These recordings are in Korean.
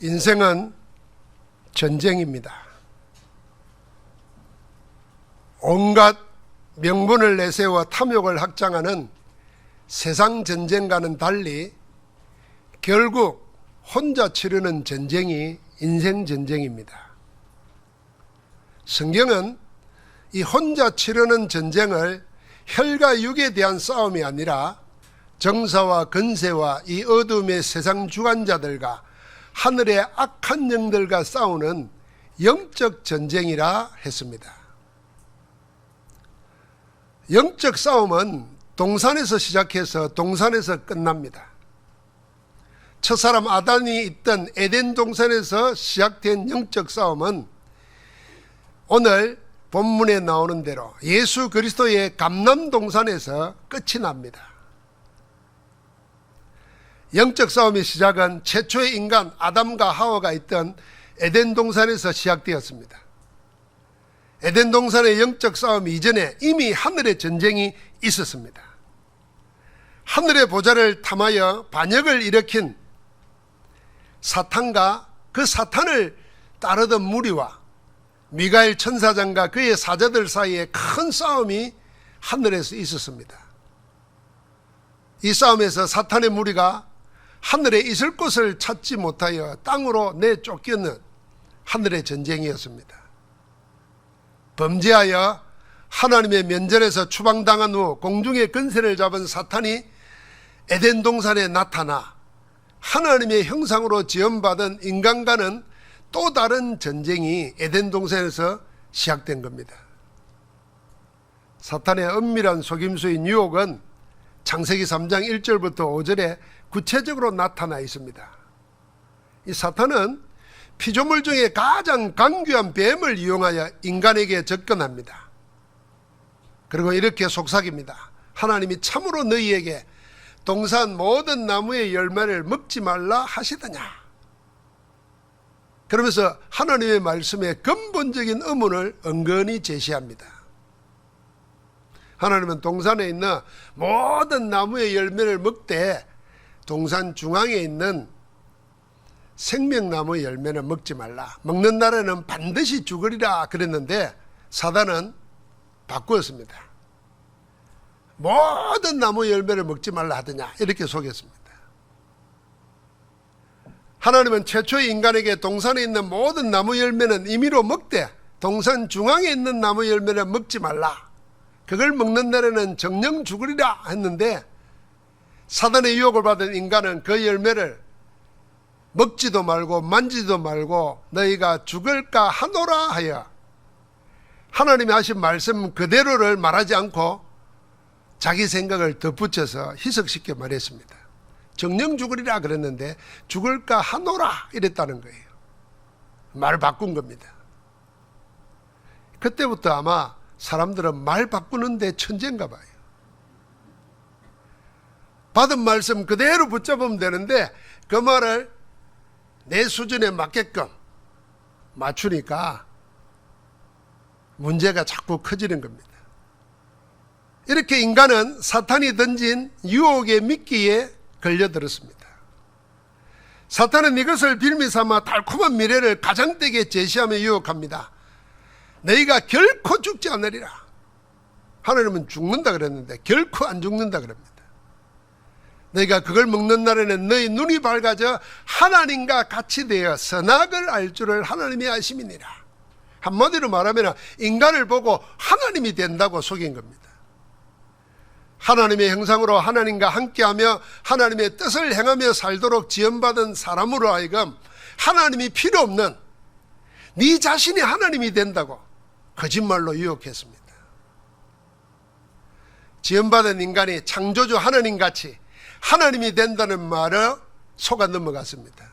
인생은 전쟁입니다. 온갖 명분을 내세워 탐욕을 확장하는 세상 전쟁과는 달리 결국 혼자 치르는 전쟁이 인생 전쟁입니다. 성경은 이 혼자 치르는 전쟁을 혈과 육에 대한 싸움이 아니라 정사와 건세와 이 어둠의 세상 주관자들과 하늘의 악한 영들과 싸우는 영적 전쟁이라 했습니다. 영적 싸움은 동산에서 시작해서 동산에서 끝납니다. 첫사람 아담이 있던 에덴 동산에서 시작된 영적 싸움은 오늘 본문에 나오는 대로 예수 그리스도의 감람 동산에서 끝이 납니다. 영적 싸움의 시작은 최초의 인간 아담과 하와가 있던 에덴 동산에서 시작되었습니다. 에덴 동산의 영적 싸움 이전에 이미 하늘의 전쟁이 있었습니다. 하늘의 보좌를 탐하여 반역을 일으킨 사탄과 그 사탄을 따르던 무리와 미가엘 천사장과 그의 사자들 사이에 큰 싸움이 하늘에서 있었습니다. 이 싸움에서 사탄의 무리가 하늘에 있을 곳을 찾지 못하여 땅으로 내쫓기는 하늘의 전쟁이었습니다. 범죄하여 하나님의 면전에서 추방당한 후 공중의 권세를 잡은 사탄이 에덴 동산에 나타나 하나님의 형상으로 지음받은 인간과는 또 다른 전쟁이 에덴 동산에서 시작된 겁니다. 사탄의 은밀한 속임수인 유혹은 창세기 3장 1절부터 5절에 구체적으로 나타나 있습니다. 이 사탄은 피조물 중에 가장 강귀한 뱀을 이용하여 인간에게 접근합니다. 그리고 이렇게 속삭입니다. 하나님이 참으로 너희에게 동산 모든 나무의 열매를 먹지 말라 하시더냐. 그러면서 하나님의 말씀의 근본적인 의문을 은근히 제시합니다. 하나님은 동산에 있는 모든 나무의 열매를 먹되 동산 중앙에 있는 생명나무의 열매는 먹지 말라. 먹는 날에는 반드시 죽으리라 그랬는데 사단은 바꾸었습니다. 모든 나무 열매를 먹지 말라 하더냐 이렇게 속였습니다. 하나님은 최초의 인간에게 동산에 있는 모든 나무 열매는 임의로 먹되 동산 중앙에 있는 나무 열매는 먹지 말라. 그걸 먹는 날에는 정녕 죽으리라 했는데 사단의 유혹을 받은 인간은 그 열매를 먹지도 말고 만지도 말고 너희가 죽을까 하노라 하여 하나님이 하신 말씀 그대로를 말하지 않고 자기 생각을 덧붙여서 희석시켜 말했습니다. 정녕 죽으리라 그랬는데 죽을까 하노라 이랬다는 거예요. 말 바꾼 겁니다. 그때부터 아마 사람들은 말 바꾸는데 천재인가 봐요. 받은 말씀 그대로 붙잡으면 되는데 그 말을 내 수준에 맞게끔 맞추니까 문제가 자꾸 커지는 겁니다. 이렇게 인간은 사탄이 던진 유혹의 미끼에 걸려들었습니다. 사탄은 이것을 빌미 삼아 달콤한 미래를 가장되게 제시하며 유혹합니다. 너희가 결코 죽지 않으리라. 하나님은 죽는다 그랬는데 결코 안 죽는다 그럽니다. 너희가 그걸 먹는 날에는 너희 눈이 밝아져 하나님과 같이 되어 선악을 알 줄을 하나님이 아심이니라. 한마디로 말하면 인간을 보고 하나님이 된다고 속인 겁니다. 하나님의 형상으로 하나님과 함께하며 하나님의 뜻을 행하며 살도록 지음받은 사람으로 하여금 하나님이 필요 없는 네 자신이 하나님이 된다고 거짓말로 유혹했습니다. 지음받은 인간이 창조주 하나님같이 하나님이 된다는 말을 속아 넘어갔습니다.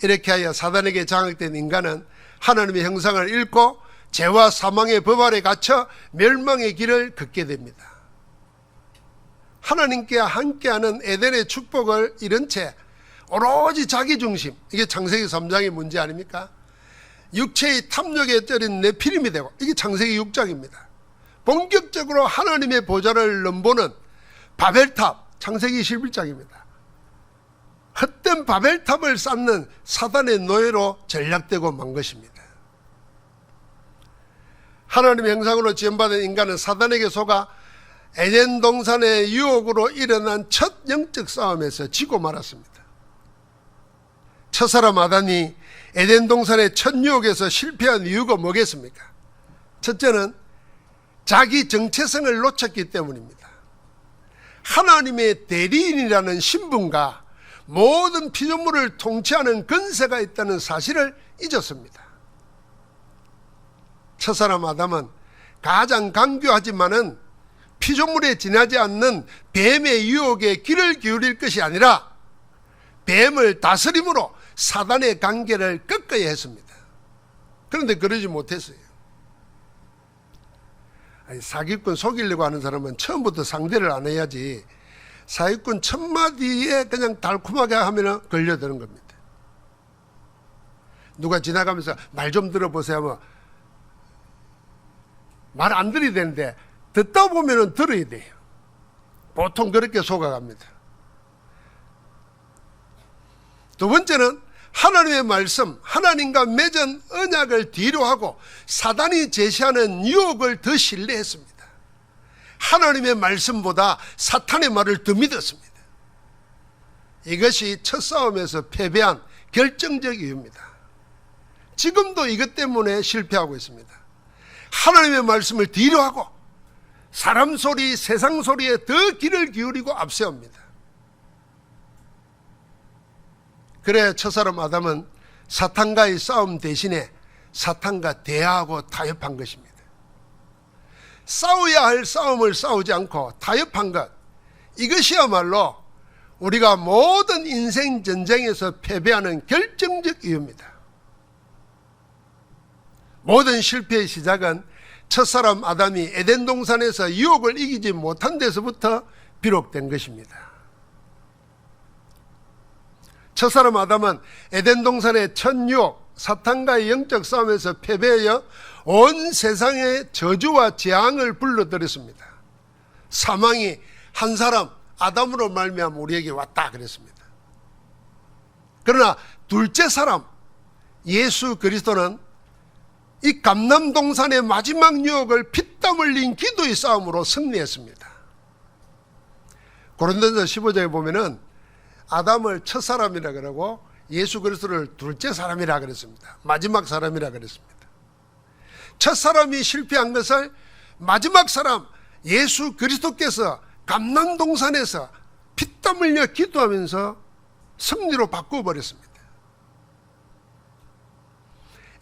이렇게 하여 사단에게 장악된 인간은 하나님의 형상을 잃고 죄와 사망의 법 아래 갇혀 멸망의 길을 걷게 됩니다. 하나님께 함께하는 에덴의 축복을 잃은 채 오로지 자기 중심, 이게 창세기 3장의 문제 아닙니까? 육체의 탐욕에 쩔인 네피림이 되고, 이게 창세기 6장입니다. 본격적으로 하나님의 보좌를 넘보는 바벨탑, 창세기 11장입니다. 헛된 바벨탑을 쌓는 사단의 노예로 전락되고 만 것입니다. 하나님의 형상으로 지음받은 인간은 사단에게 속아 에덴 동산의 유혹으로 일어난 첫 영적 싸움에서 지고 말았습니다. 첫사람 아담이 에덴 동산의 첫 유혹에서 실패한 이유가 뭐겠습니까? 첫째는 자기 정체성을 놓쳤기 때문입니다. 하나님의 대리인이라는 신분과 모든 피조물을 통치하는 권세가 있다는 사실을 잊었습니다. 첫사람 아담은 가장 강교하지만은 피조물에 지나지 않는 뱀의 유혹에 귀를 기울일 것이 아니라 뱀을 다스림으로 사단의 관계를 꺾어야 했습니다. 그런데 그러지 못했어요. 사기꾼 속이려고 하는 사람은 처음부터 상대를 안 해야지, 사기꾼 첫 마디에 그냥 달콤하게 하면 걸려드는 겁니다. 누가 지나가면서 말 좀 들어보세요 하면 말 안 들어야 되는데 듣다 보면 들어야 돼요. 보통 그렇게 속아갑니다. 두 번째는 하나님의 말씀, 하나님과 맺은 언약을 뒤로 하고 사단이 제시하는 유혹을 더 신뢰했습니다. 하나님의 말씀보다 사탄의 말을 더 믿었습니다. 이것이 첫 싸움에서 패배한 결정적 이유입니다. 지금도 이것 때문에 실패하고 있습니다. 하나님의 말씀을 뒤로 하고 사람 소리, 세상 소리에 더 귀를 기울이고 앞세웁니다. 그래 첫사람 아담은 사탄과의 싸움 대신에 사탄과 대화하고 타협한 것입니다. 싸워야 할 싸움을 싸우지 않고 타협한 것, 이것이야말로 우리가 모든 인생 전쟁에서 패배하는 결정적 이유입니다. 모든 실패의 시작은 첫사람 아담이 에덴 동산에서 유혹을 이기지 못한 데서부터 비롯된 것입니다. 첫사람 아담은 에덴 동산의 첫 유혹, 사탄과의 영적 싸움에서 패배하여 온 세상의 저주와 재앙을 불러들였습니다. 사망이 한 사람 아담으로 말미암아 우리에게 왔다 그랬습니다. 그러나 둘째 사람 예수 그리스도는 이 감람동산의 마지막 유혹을 피땀 흘린 기도의 싸움으로 승리했습니다. 고린도전서 15장에 보면은 아담을 첫사람이라 그러고 예수 그리스도를 둘째 사람이라 그랬습니다. 마지막 사람이라 그랬습니다. 첫사람이 실패한 것을 마지막 사람 예수 그리스도께서 감람동산에서 피땀 흘려 기도하면서 승리로 바꾸어버렸습니다.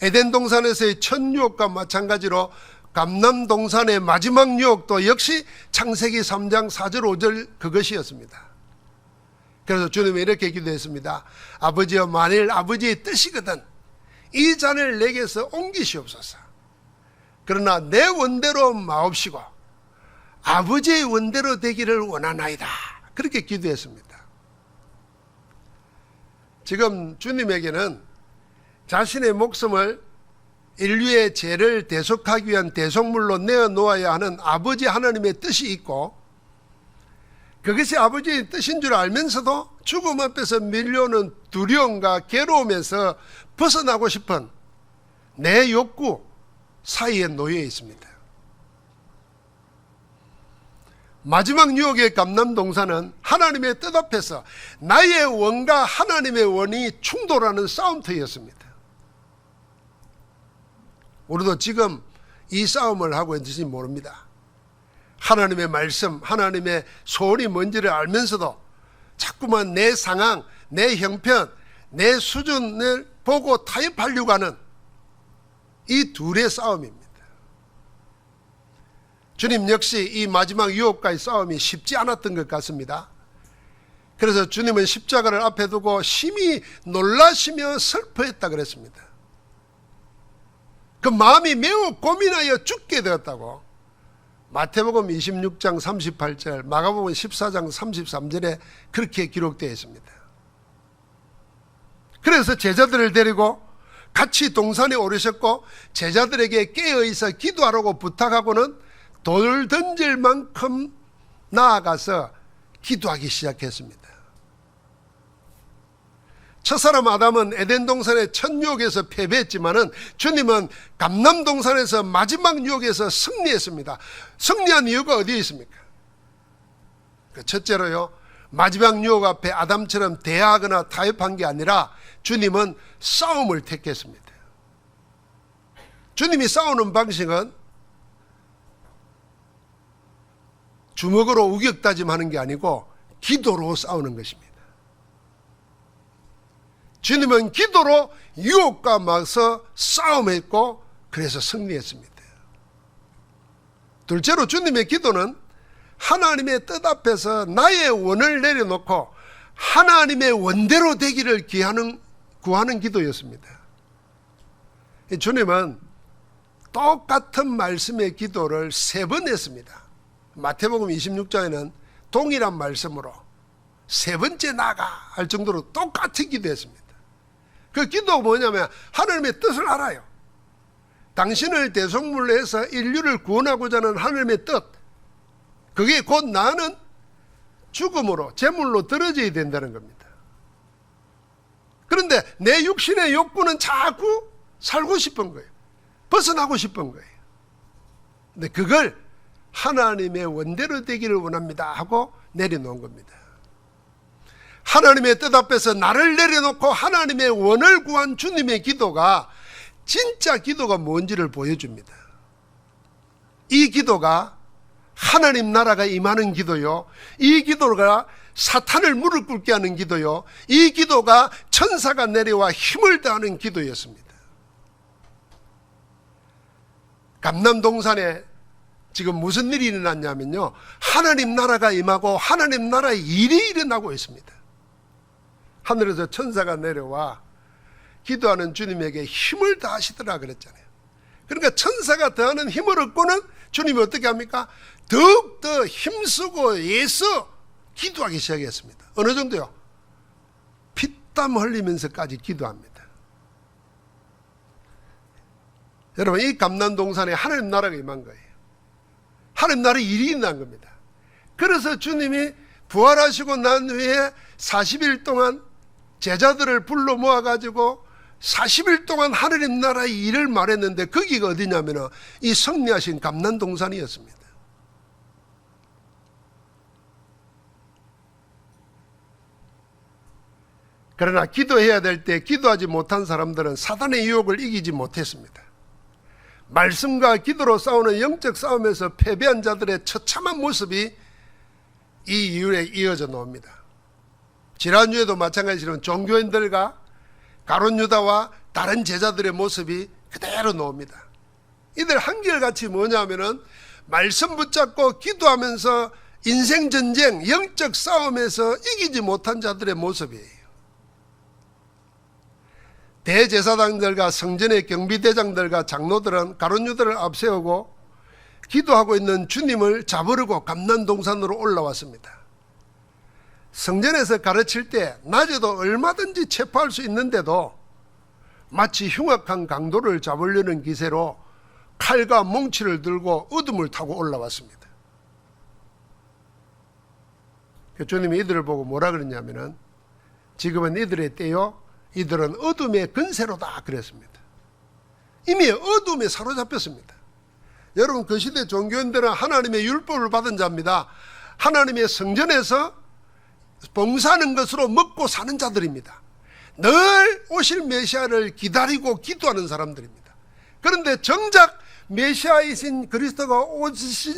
에덴 동산에서의 첫 유혹과 마찬가지로 감람동산의 마지막 유혹도 역시 창세기 3장 4절 5절 그것이었습니다. 그래서 주님이 이렇게 기도했습니다. 아버지여, 만일 아버지의 뜻이거든 이 잔을 내게서 옮기시옵소서. 그러나 내 원대로 마옵시고 아버지의 원대로 되기를 원하나이다. 그렇게 기도했습니다. 지금 주님에게는 자신의 목숨을 인류의 죄를 대속하기 위한 대속물로 내어놓아야 하는 아버지 하나님의 뜻이 있고, 그것이 아버지의 뜻인 줄 알면서도 죽음 앞에서 밀려오는 두려움과 괴로움에서 벗어나고 싶은 내 욕구 사이에 놓여 있습니다. 마지막 유혹의 감람동산은 하나님의 뜻 앞에서 나의 원과 하나님의 원이 충돌하는 싸움터였습니다. 우리도 지금 이 싸움을 하고 있는지 모릅니다. 하나님의 말씀, 하나님의 소원이 뭔지를 알면서도 자꾸만 내 상황, 내 형편, 내 수준을 보고 타협하려고 하는 이 둘의 싸움입니다. 주님 역시 이 마지막 유혹과의 싸움이 쉽지 않았던 것 같습니다. 그래서 주님은 십자가를 앞에 두고 심히 놀라시며 슬퍼했다 그랬습니다. 그 마음이 매우 고민하여 죽게 되었다고 마태복음 26장 38절, 마가복음 14장 33절에 그렇게 기록되어 있습니다. 그래서 제자들을 데리고 같이 동산에 오르셨고 제자들에게 깨어있어 기도하라고 부탁하고는 돌을 던질 만큼 나아가서 기도하기 시작했습니다. 첫사람 아담은 에덴 동산의 첫 유혹에서 패배했지만은 주님은 감람 동산에서 마지막 유혹에서 승리했습니다. 승리한 이유가 어디에 있습니까? 첫째로요, 마지막 유혹 앞에 아담처럼 대하거나 타협한 게 아니라 주님은 싸움을 택했습니다. 주님이 싸우는 방식은 주먹으로 우격다짐하는 게 아니고 기도로 싸우는 것입니다. 주님은 기도로 유혹과 맞서 싸움했고 그래서 승리했습니다. 둘째로 주님의 기도는 하나님의 뜻 앞에서 나의 원을 내려놓고 하나님의 원대로 되기를 구하는 기도였습니다. 주님은 똑같은 말씀의 기도를 3번 했습니다. 마태복음 26장에는 동일한 말씀으로 3번째 나가 할 정도로 똑같은 기도했습니다. 그 기도가 뭐냐면 하나님의 뜻을 알아요. 당신을 대속물로 해서 인류를 구원하고자 하는 하나님의 뜻, 그게 곧 나는 죽음으로 제물로 들어져야 된다는 겁니다. 그런데 내 육신의 욕구는 자꾸 살고 싶은 거예요. 벗어나고 싶은 거예요. 근데 그걸 하나님의 원대로 되기를 원합니다 하고 내려놓은 겁니다. 하나님의 뜻 앞에서 나를 내려놓고 하나님의 원을 구한 주님의 기도가 진짜 기도가 뭔지를 보여줍니다. 이 기도가 하나님 나라가 임하는 기도요, 이 기도가 사탄을 무릎 꿇게 하는 기도요, 이 기도가 천사가 내려와 힘을 다하는 기도였습니다. 감람동산에 지금 무슨 일이 일어났냐면요, 하나님 나라가 임하고 하나님 나라의 일이 일어나고 있습니다. 하늘에서 천사가 내려와 기도하는 주님에게 힘을 다하시더라 그랬잖아요. 그러니까 천사가 더하는 힘을 얻고는 주님이 어떻게 합니까? 더욱더 힘쓰고 애써 기도하기 시작했습니다. 어느 정도요? 피땀 흘리면서까지 기도합니다. 여러분, 이 감람동산에 하나님 나라가 임한 거예요. 하나님 나라의 일이 일어난 겁니다. 그래서 주님이 부활하시고 난 후에 40일 동안 제자들을 불러 모아가지고 40일 동안 하나님 나라의 일을 말했는데 거기가 어디냐면 이 승리하신 감람동산이었습니다. 그러나 기도해야 될 때 기도하지 못한 사람들은 사단의 유혹을 이기지 못했습니다. 말씀과 기도로 싸우는 영적 싸움에서 패배한 자들의 처참한 모습이 이 이유에 이어져 나옵니다. 지난주에도 마찬가지로 종교인들과 가룟 유다와 다른 제자들의 모습이 그대로 나옵니다. 이들 한결같이 뭐냐면은 말씀 붙잡고 기도하면서 인생 전쟁, 영적 싸움에서 이기지 못한 자들의 모습이에요. 대제사장들과 성전의 경비대장들과 장로들은 가룟 유다를 앞세우고 기도하고 있는 주님을 잡으려고 감람동산으로 올라왔습니다. 성전에서 가르칠 때 낮에도 얼마든지 체포할 수 있는데도 마치 흉악한 강도를 잡으려는 기세로 칼과 몽치를 들고 어둠을 타고 올라왔습니다. 주님이 이들을 보고 뭐라 그랬냐면은 지금은 이들의 때요, 이들은 어둠의 근세로다 그랬습니다. 이미 어둠에 사로잡혔습니다. 여러분, 그 시대 종교인들은 하나님의 율법을 받은 자입니다. 하나님의 성전에서 봉사하는 것으로 먹고 사는 자들입니다. 늘 오실 메시아를 기다리고 기도하는 사람들입니다. 그런데 정작 메시아이신 그리스도가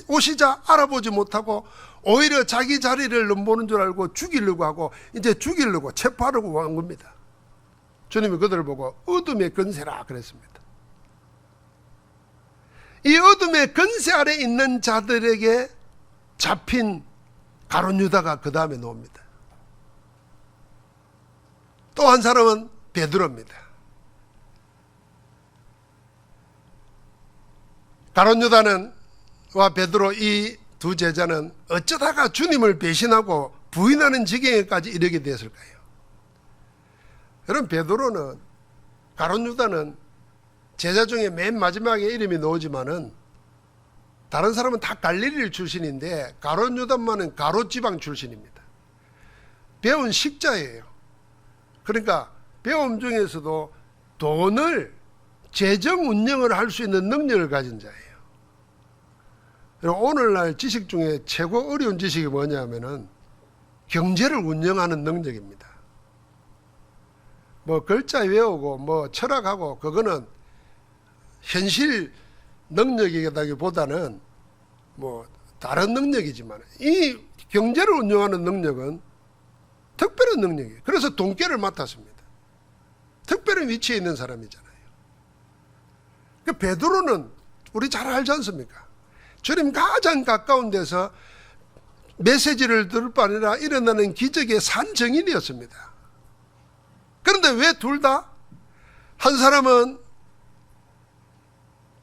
오시자 알아보지 못하고 오히려 자기 자리를 넘보는 줄 알고 죽이려고 하고 이제 죽이려고 체포하려고 한 겁니다. 주님이 그들을 보고 어둠의 근세라 그랬습니다. 이 어둠의 근세 아래 있는 자들에게 잡힌 가룟 유다가 그 다음에 나옵니다. 또 한 사람은 베드로입니다. 가룟 유다와 베드로 이 두 제자는 어쩌다가 주님을 배신하고 부인하는 지경에까지 이르게 되었을까요? 여러분, 베드로는, 가룟 유다는 제자 중에 맨 마지막에 이름이 나오지만은 다른 사람은 다 갈릴리 출신인데 가룟 유다만은 가롯 지방 출신입니다. 배운 식자예요. 그러니까 배움 중에서도 돈을 재정 운영을 할 수 있는 능력을 가진 자예요. 오늘날 지식 중에 최고 어려운 지식이 뭐냐면은 경제를 운영하는 능력입니다. 뭐 글자 외우고 뭐 철학하고 그거는 현실 능력이라기보다는 뭐 다른 능력이지만 이 경제를 운영하는 능력은 특별한 능력이에요. 그래서 돈깨를 맡았습니다. 특별한 위치에 있는 사람이잖아요. 그 베드로는 우리 잘 알지 않습니까? 주님 가장 가까운 데서 메시지를 들을 뿐 아니라 일어나는 기적의 산증인이었습니다. 그런데 왜 둘 다? 한 사람은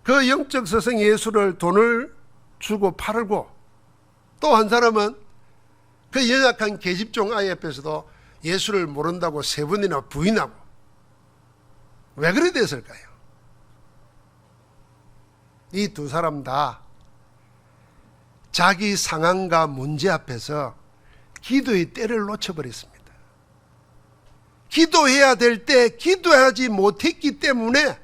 그 영적 스승 예수를 돈을 주고 팔고, 또 한 사람은 그 연약한 계집종 아이 앞에서도 예수를 모른다고 3번이나 부인하고. 왜 그래 됐을까요? 이 두 사람 다 자기 상황과 문제 앞에서 기도의 때를 놓쳐버렸습니다. 기도해야 될 때 기도하지 못했기 때문에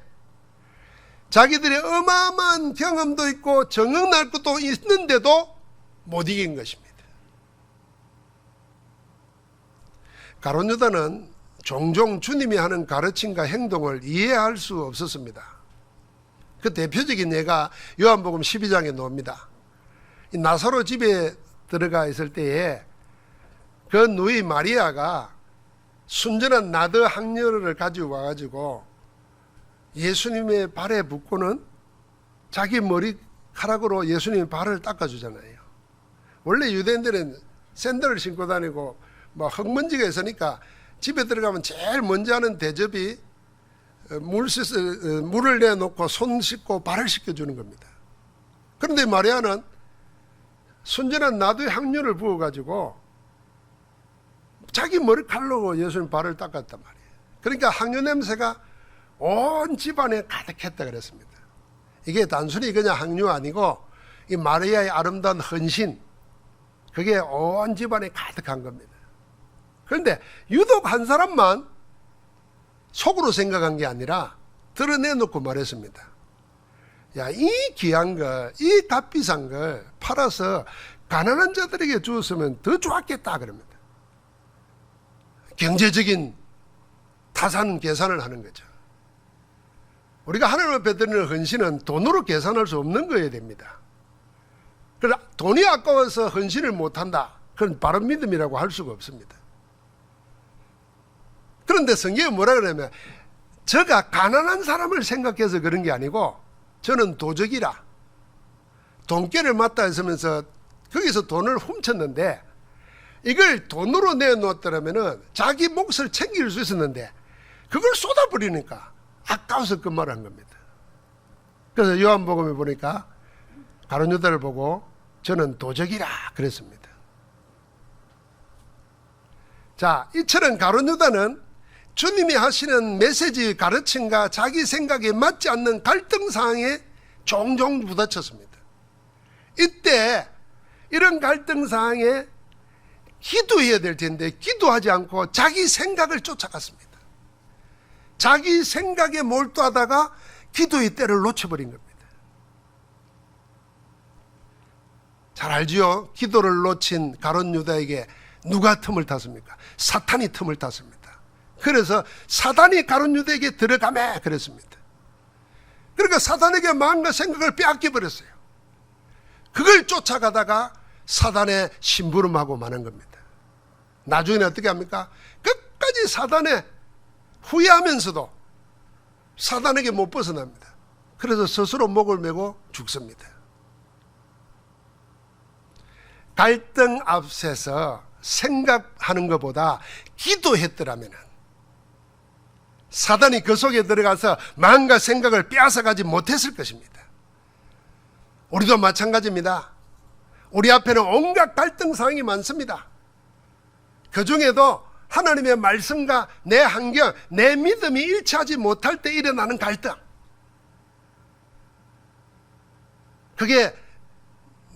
자기들의 어마어마한 경험도 있고 적응할 것도 있는데도 못 이긴 것입니다. 가룟 유다는 종종 주님이 하는 가르침과 행동을 이해할 수 없었습니다. 그 대표적인 예가 요한복음 12장에 나옵니다. 나사로 집에 들어가 있을 때에 그 누이 마리아가 순전한 나드 향료를 가지고 와가지고 예수님의 발에 붓고는 자기 머리카락으로 예수님의 발을 닦아주잖아요. 원래 유대인들은 샌들을 신고 다니고 뭐 흙먼지가 있으니까 집에 들어가면 제일 먼저 하는 대접이 물을 내놓고 손 씻고 발을 씻겨주는 겁니다. 그런데 마리아는 순전한 나도의 향료를 부어가지고 자기 머리칼로 예수님 발을 닦았단 말이에요. 그러니까 향료 냄새가 온 집안에 가득했다 그랬습니다. 이게 단순히 그냥 향료 아니고 이 마리아의 아름다운 헌신, 그게 온 집안에 가득한 겁니다. 그런데 유독 한 사람만 속으로 생각한 게 아니라 드러내놓고 말했습니다. 야, 이 귀한 걸, 이 값비싼 걸 팔아서 가난한 자들에게 주었으면 더 좋았겠다 그럽니다. 경제적인 타산 계산을 하는 거죠. 우리가 하나님 앞에 드리는 헌신은 돈으로 계산할 수 없는 거여야 됩니다. 그러나 돈이 아까워서 헌신을 못한다, 그건 바른 믿음이라고 할 수가 없습니다. 그런데 성경이 뭐라 그러냐면 저가 가난한 사람을 생각해서 그런 게 아니고 저는 도적이라 돈깨를 맡아 있으면서 거기서 돈을 훔쳤는데 이걸 돈으로 내놓았더라면 자기 몫을 챙길 수 있었는데 그걸 쏟아버리니까 아까워서 그 말을 한 겁니다. 그래서 요한복음에 보니까 가룟 유다를 보고 저는 도적이라 그랬습니다. 자, 이처럼 가룟 유다는 주님이 하시는 메시지 가르침과 자기 생각에 맞지 않는 갈등 상황에 종종 부딪혔습니다. 이때 이런 갈등 상황에 기도해야 될 텐데 기도하지 않고 자기 생각을 쫓아갔습니다. 자기 생각에 몰두하다가 기도의 때를 놓쳐버린 겁니다. 잘 알지요? 기도를 놓친 가룟 유다에게 누가 틈을 탔습니까? 사탄이 틈을 탔습니다. 그래서 사단이 가룟 유다에게 들어가매 그랬습니다. 그러니까 사단에게 마음과 생각을 빼앗겨 버렸어요. 그걸 쫓아가다가 사단의 심부름하고 마는 겁니다. 나중에는 어떻게 합니까? 끝까지 사단에 후회하면서도 사단에게 못 벗어납니다. 그래서 스스로 목을 메고 죽습니다. 갈등 앞서서 생각하는 것보다 기도했더라면 사단이 그 속에 들어가서 마음과 생각을 빼앗아가지 못했을 것입니다. 우리도 마찬가지입니다. 우리 앞에는 온갖 갈등 상황이 많습니다. 그 중에도 하나님의 말씀과 내 환경, 내 믿음이 일치하지 못할 때 일어나는 갈등, 그게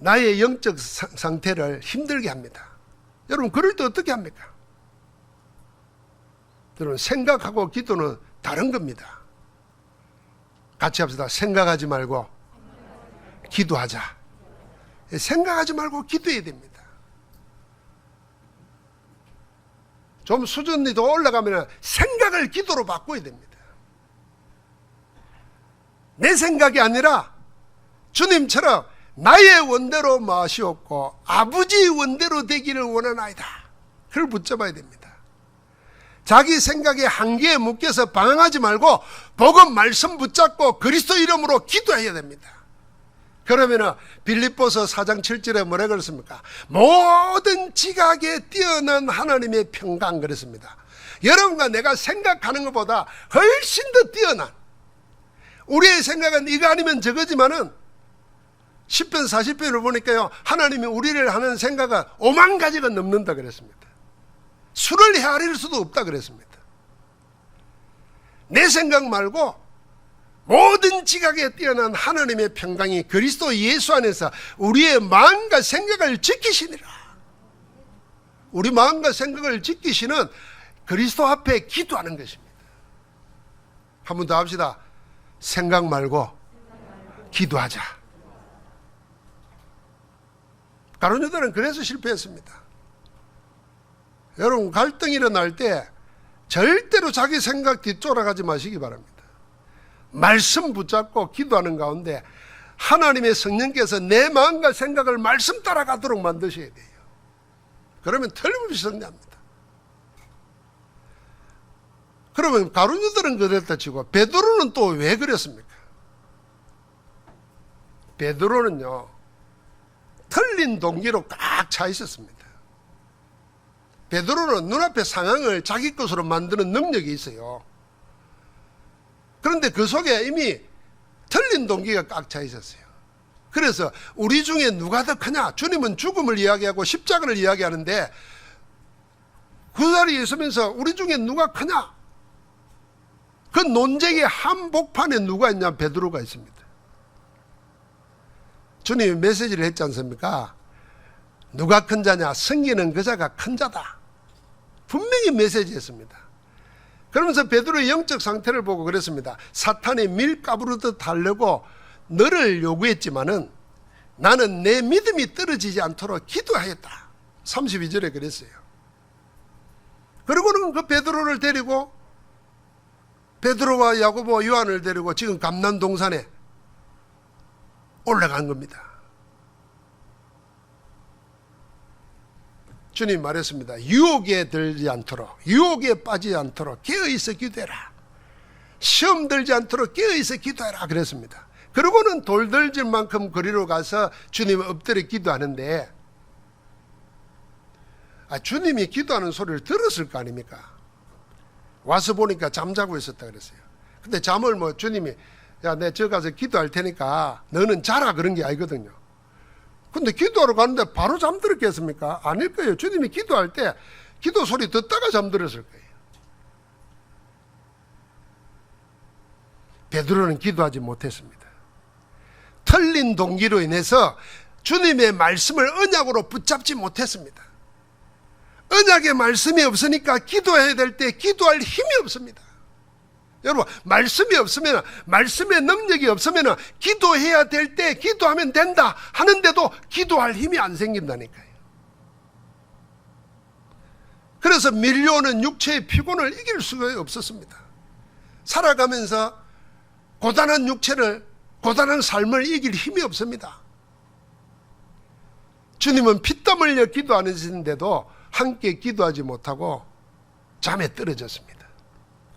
나의 영적 상태를 힘들게 합니다. 여러분, 그럴 때 어떻게 합니까? 여러분, 생각하고 기도는 다른 겁니다. 같이 합시다. 생각하지 말고 기도하자. 생각하지 말고 기도해야 됩니다. 좀 수준이 더 올라가면 생각을 기도로 바꿔야 됩니다. 내 생각이 아니라 주님처럼 나의 원대로 마시옵고 아버지의 원대로 되기를 원하나이다. 그걸 붙잡아야 됩니다. 자기 생각의 한계에 묶여서 방황하지 말고 복음 말씀 붙잡고 그리스도 이름으로 기도해야 됩니다. 그러면 빌립보서 4장 7절에 뭐라 그랬습니까? 모든 지각에 뛰어난 하나님의 평강 그랬습니다. 여러분과 내가 생각하는 것보다 훨씬 더 뛰어난, 우리의 생각은 이거 아니면 저거지만은 10편 40편을 보니까요, 하나님이 우리를 하는 생각은 5만 가지가 넘는다 그랬습니다. 수를 헤아릴 수도 없다 그랬습니다. 내 생각 말고 모든 지각에 뛰어난 하나님의 평강이 그리스도 예수 안에서 우리의 마음과 생각을 지키시니라. 우리 마음과 생각을 지키시는 그리스도 앞에 기도하는 것입니다. 한 번 더 합시다. 생각 말고 기도하자. 가룟 유다는 그래서 실패했습니다. 여러분, 갈등이 일어날 때 절대로 자기 생각 뒤쫓아가지 마시기 바랍니다. 말씀 붙잡고 기도하는 가운데 하나님의 성령께서 내 마음과 생각을 말씀 따라가도록 만드셔야 돼요. 그러면 틀림없이 승리합니다. 그러면 가룟 유다는 그랬다 치고 베드로는 또 왜 그랬습니까? 베드로는요, 틀린 동기로 꽉 차 있었습니다. 베드로는 눈앞의 상황을 자기 것으로 만드는 능력이 있어요. 그런데 그 속에 이미 틀린 동기가 꽉 차 있었어요. 그래서 우리 중에 누가 더 크냐? 주님은 죽음을 이야기하고 십자가를 이야기하는데 그 자리에 있으면서 우리 중에 누가 크냐? 그 논쟁의 한복판에 누가 있냐? 베드로가 있습니다. 주님이 메시지를 했지 않습니까? 누가 큰 자냐? 승기는 그 자가 큰 자다. 분명히 메시지했습니다. 그러면서 베드로의 영적 상태를 보고 그랬습니다. 사탄이 밀 까부르듯 하려고 너를 요구했지만은 나는 내 믿음이 떨어지지 않도록 기도하였다. 32절에 그랬어요. 그리고는 그 베드로를 데리고, 베드로와 야고보, 요한을 데리고 지금 감난 동산에 올라간 겁니다. 주님 말했습니다. 유혹에 들지 않도록, 유혹에 빠지지 않도록 깨어있어 기도해라. 시험 들지 않도록 깨어있어 기도해라 그랬습니다. 그리고는 돌들질 만큼 거리로 가서 주님 엎드려 기도하는데, 주님이 기도하는 소리를 들었을 거 아닙니까? 와서 보니까 잠자고 있었다 그랬어요. 근데 잠을 주님이 야, 내 저 가서 기도할 테니까 너는 자라 그런 게 아니거든요. 근데 기도하러 가는데 바로 잠들었겠습니까? 아닐 거예요. 주님이 기도할 때 기도 소리 듣다가 잠들었을 거예요. 베드로는 기도하지 못했습니다. 틀린 동기로 인해서 주님의 말씀을 언약으로 붙잡지 못했습니다. 언약의 말씀이 없으니까 기도해야 될 때 기도할 힘이 없습니다. 여러분, 말씀이 없으면, 말씀의 능력이 없으면 기도해야 될 때 기도하면 된다 하는데도 기도할 힘이 안 생긴다니까요. 그래서 밀려오는 육체의 피곤을 이길 수가 없었습니다. 살아가면서 고단한 육체를, 고단한 삶을 이길 힘이 없습니다. 주님은 피땀 흘려 기도하시는데도 함께 기도하지 못하고 잠에 떨어졌습니다.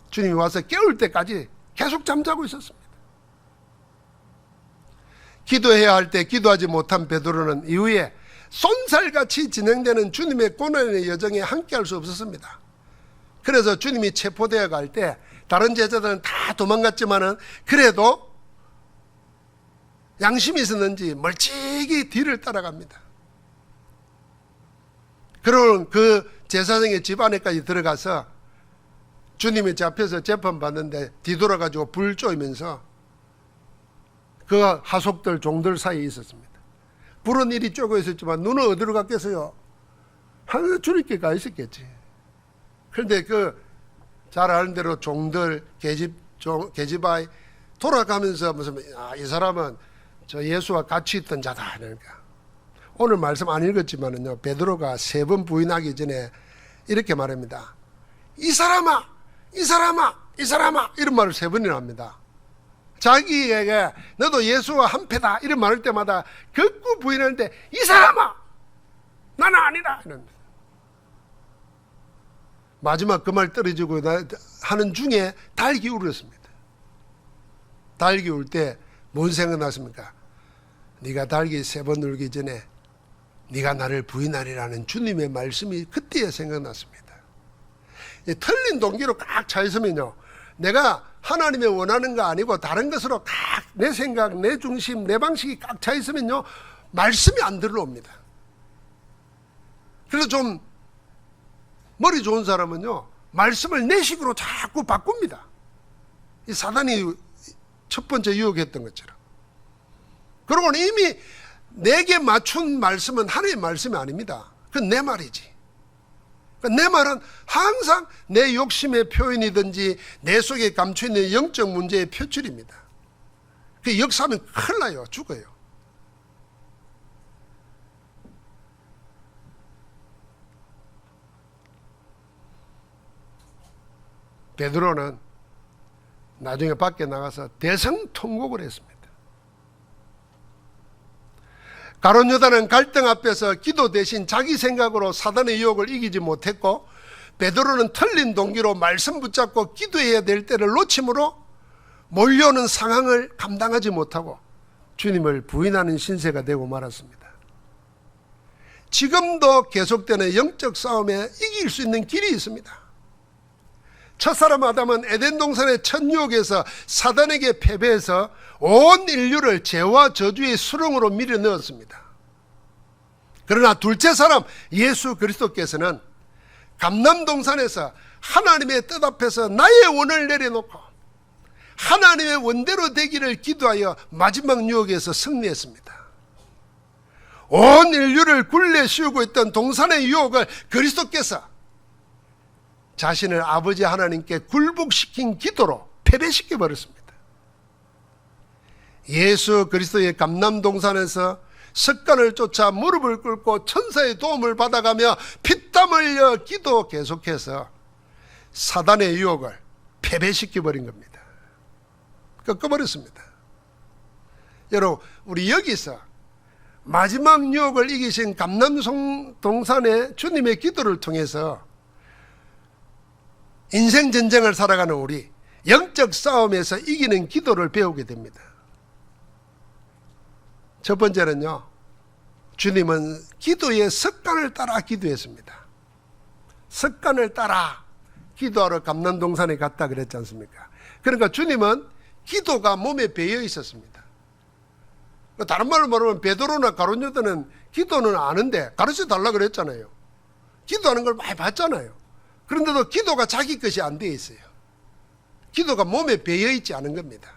주님이 와서 깨울 때까지 계속 잠자고 있었습니다. 기도해야 할 때 기도하지 못한 베드로는 이후에 쏜살같이 진행되는 주님의 고난의 여정에 함께할 수 없었습니다. 그래서 주님이 체포되어 갈 때 다른 제자들은 다 도망갔지만은 그래도 양심이 있었는지 멀찍이 뒤를 따라갑니다. 그러고 그 제사장의 집 안에까지 들어가서 주님이 잡혀서 재판받는데 뒤돌아가지고 불 쪼이면서 그 하속들 종들 사이에 있었습니다. 불은 이리 쪼고 있었지만 눈은 어디로 갔겠어요? 하늘 주님께 가 있었겠지. 그런데 그 잘 아는 대로 종들, 계집아이 돌아가면서 무슨 이 사람은 저 예수와 같이 있던 자다. 그러니까 오늘 말씀 안 읽었지만은요, 베드로가 3번 부인하기 전에 이렇게 말합니다. 이 사람아, 이 사람아, 이 사람아, 이런 말을 3번이나 합니다. 자기에게 너도 예수와 한패다 이런 말할 때마다 극구 부인하는데 이 사람아, 나는 아니다 이런. 마지막 그 말 떨어지고 하는 중에 달기 울었습니다. 달기 울 때 뭔 생각났습니까? 네가 달기 3번 울기 전에 네가 나를 부인하리라는 주님의 말씀이 그때에 생각났습니다. 틀린 동기로 꽉 차 있으면요, 내가 하나님의 원하는 거 아니고 다른 것으로 각 내 생각, 내 중심, 내 방식이 꽉 차 있으면요, 말씀이 안 들어옵니다. 그래서 좀 머리 좋은 사람은요, 말씀을 내 식으로 자꾸 바꿉니다. 이 사단이 첫 번째 유혹했던 것처럼. 그러고는 이미 내게 맞춘 말씀은 하나님의 말씀이 아닙니다. 그건 내 말이지. 내 말은 항상 내 욕심의 표현이든지 내 속에 감춰있는 영적 문제의 표출입니다. 그 역사하면 큰일 나요. 죽어요. 베드로는 나중에 밖에 나가서 대성통곡을 했습니다. 가룟 유다는 갈등 앞에서 기도 대신 자기 생각으로 사단의 유혹을 이기지 못했고, 베드로는 틀린 동기로 말씀 붙잡고 기도해야 될 때를 놓침으로 몰려오는 상황을 감당하지 못하고 주님을 부인하는 신세가 되고 말았습니다. 지금도 계속되는 영적 싸움에 이길 수 있는 길이 있습니다. 첫사람 아담은 에덴 동산의 첫 유혹에서 사단에게 패배해서 온 인류를 죄와 저주의 수렁으로 밀어 넣었습니다. 그러나 둘째 사람 예수 그리스도께서는 감람동산에서 하나님의 뜻 앞에서 나의 원을 내려놓고 하나님의 원대로 되기를 기도하여 마지막 유혹에서 승리했습니다. 온 인류를 굴레 씌우고 있던 동산의 유혹을 그리스도께서 자신을 아버지 하나님께 굴복시킨 기도로 패배시켜 버렸습니다. 예수 그리스도의 감람동산에서 석간을 쫓아 무릎을 꿇고 천사의 도움을 받아가며 피땀 흘려 기도 계속해서 사단의 유혹을 패배시켜 버린 겁니다. 꺾어버렸습니다. 여러분, 우리 여기서 마지막 유혹을 이기신 감람동산의 주님의 기도를 통해서 인생 전쟁을 살아가는 우리, 영적 싸움에서 이기는 기도를 배우게 됩니다. 첫 번째는요, 주님은 기도의 습관을 따라 기도했습니다. 습관을 따라 기도하러 감람동산에 갔다 그랬지 않습니까? 그러니까 주님은 기도가 몸에 배어 있었습니다. 다른 말로 말하면 베드로나 가룟 유다는 기도는 아는데 가르쳐 달라 그랬잖아요. 기도하는 걸 많이 봤잖아요. 그런데도 기도가 자기 것이 안 되어 있어요. 기도가 몸에 배어 있지 않은 겁니다.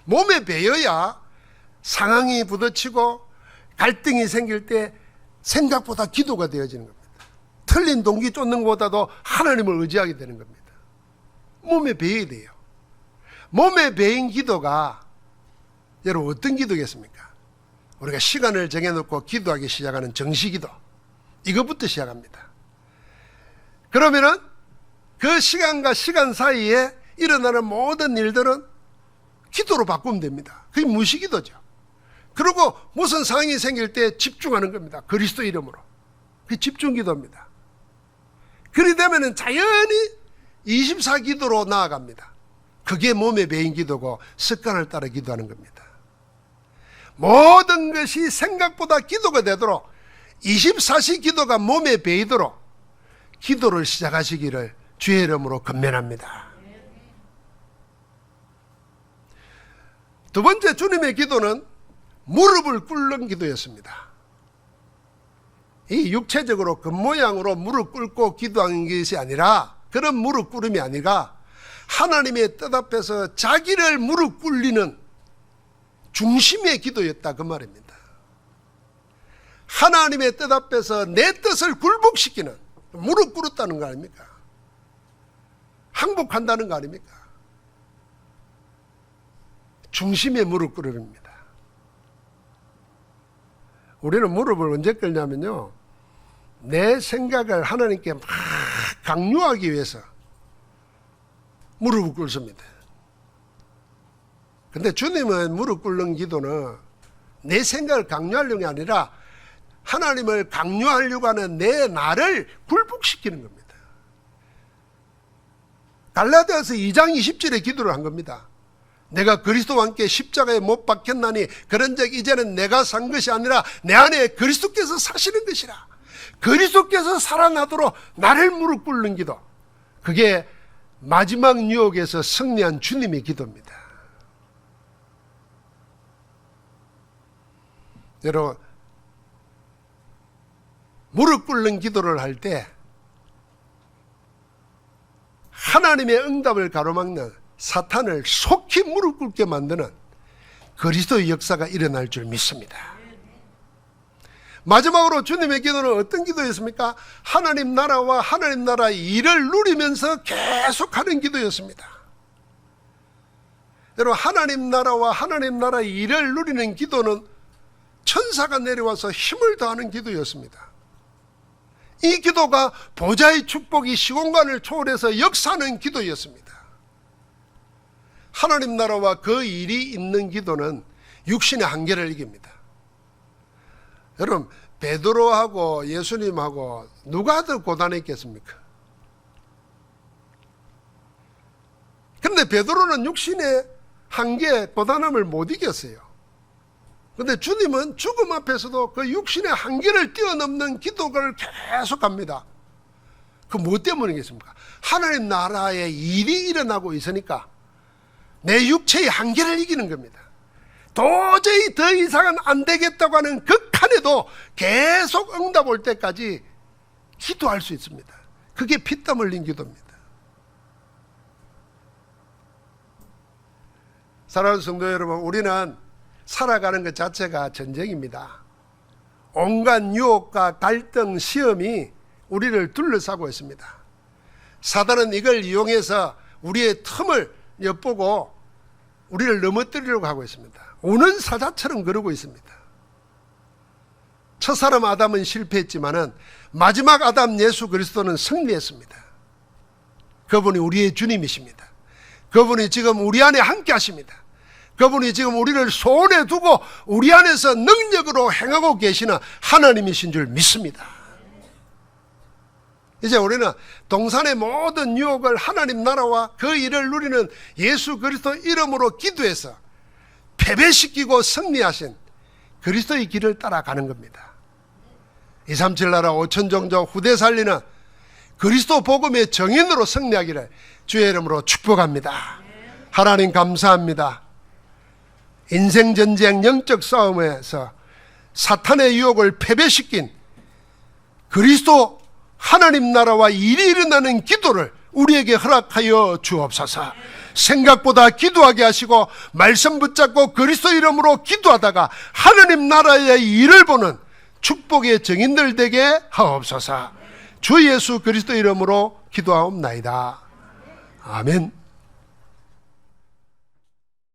몸에 배어야 상황이 부딪히고 갈등이 생길 때 생각보다 기도가 되어지는 겁니다. 틀린 동기 쫓는 것보다도 하나님을 의지하게 되는 겁니다. 몸에 배어야 돼요. 몸에 배인 기도가 여러분 어떤 기도겠습니까? 우리가 시간을 정해놓고 기도하기 시작하는 정시기도, 이것부터 시작합니다. 그러면은 그 시간과 시간 사이에 일어나는 모든 일들은 기도로 바꾸면 됩니다. 그게 무시기도죠. 그리고 무슨 상황이 생길 때 집중하는 겁니다. 그리스도 이름으로. 그게 집중기도입니다. 그리 되면은 자연히 24기도로 나아갑니다. 그게 몸에 배인 기도고 습관을 따라 기도하는 겁니다. 모든 것이 생각보다 기도가 되도록 24시 기도가 몸에 배이도록 기도를 시작하시기를 주의 이름으로 권면합니다. 두 번째 주님의 기도는 무릎을 꿇는 기도였습니다. 이 육체적으로 겉모양으로 무릎 꿇고 기도하는 것이 아니라, 그런 무릎 꿇음이 아니라 하나님의 뜻 앞에서 자기를 무릎 꿇리는 중심의 기도였다, 그 말입니다. 하나님의 뜻 앞에서 내 뜻을 굴복시키는, 무릎 꿇었다는 거 아닙니까? 항복한다는 거 아닙니까? 중심에 무릎 꿇습니다. 우리는 무릎을 언제 꿇냐면요, 내 생각을 하나님께 막 강요하기 위해서 무릎을 꿇습니다. 근데 주님은 무릎 꿇는 기도는 내 생각을 강요하려는 게 아니라 하나님을 강요하려고 하는 내 나를 굴복시키는 겁니다. 갈라디아서 2장 20절에 기도를 한 겁니다. 내가 그리스도와 함께 십자가에 못 박혔나니 그런즉 이제는 내가 산 것이 아니라 내 안에 그리스도께서 사시는 것이라. 그리스도께서 살아나도록 나를 무릎 꿇는 기도, 그게 마지막 유혹에서 승리한 주님의 기도입니다. 여러분, 무릎 꿇는 기도를 할 때 하나님의 응답을 가로막는 사탄을 속히 무릎 꿇게 만드는 그리스도의 역사가 일어날 줄 믿습니다. 마지막으로 주님의 기도는 어떤 기도였습니까? 하나님 나라와 하나님 나라의 일을 누리면서 계속하는 기도였습니다. 여러분, 하나님 나라와 하나님 나라의 일을 누리는 기도는 천사가 내려와서 힘을 더하는 기도였습니다. 이 기도가 보좌의 축복이 시공간을 초월해서 역사하는 기도였습니다. 하나님 나라와 그 일이 있는 기도는 육신의 한계를 이깁니다. 여러분, 베드로하고 예수님하고 누가 더 고단했겠습니까? 그런데 베드로는 육신의 한계, 고단함을 못 이겼어요. 그런데 주님은 죽음 앞에서도 그 육신의 한계를 뛰어넘는 기도를 계속합니다. 그 무엇 때문이겠습니까? 하나님 나라의 일이 일어나고 있으니까 내 육체의 한계를 이기는 겁니다. 도저히 더 이상은 안 되겠다고 하는 극한에도 계속 응답 올 때까지 기도할 수 있습니다. 그게 피땀 흘린 기도입니다. 사랑하는 성도 여러분, 우리는 살아가는 것 자체가 전쟁입니다. 온갖 유혹과 갈등, 시험이 우리를 둘러싸고 있습니다. 사단은 이걸 이용해서 우리의 틈을 엿보고 우리를 넘어뜨리려고 하고 있습니다. 우는 사자처럼 그러고 있습니다. 첫사람 아담은 실패했지만은 마지막 아담 예수 그리스도는 승리했습니다. 그분이 우리의 주님이십니다. 그분이 지금 우리 안에 함께 하십니다. 그분이 지금 우리를 손에 두고 우리 안에서 능력으로 행하고 계시는 하나님이신 줄 믿습니다. 이제 우리는 동산의 모든 유혹을 하나님 나라와 그 일을 누리는 예수 그리스도 이름으로 기도해서 패배시키고 승리하신 그리스도의 길을 따라가는 겁니다. 237 나라 5천 종족 후대 살리는 그리스도 복음의 정인으로 승리하기를 주의 이름으로 축복합니다. 하나님 감사합니다. 인생 전쟁 영적 싸움에서 사탄의 유혹을 패배시킨 그리스도 하나님 나라와 일이 일어나는 기도를 우리에게 허락하여 주옵소서. 생각보다 기도하게 하시고 말씀 붙잡고 그리스도 이름으로 기도하다가 하나님 나라의 일을 보는 축복의 증인들 되게 하옵소서. 주 예수 그리스도 이름으로 기도하옵나이다. 아멘.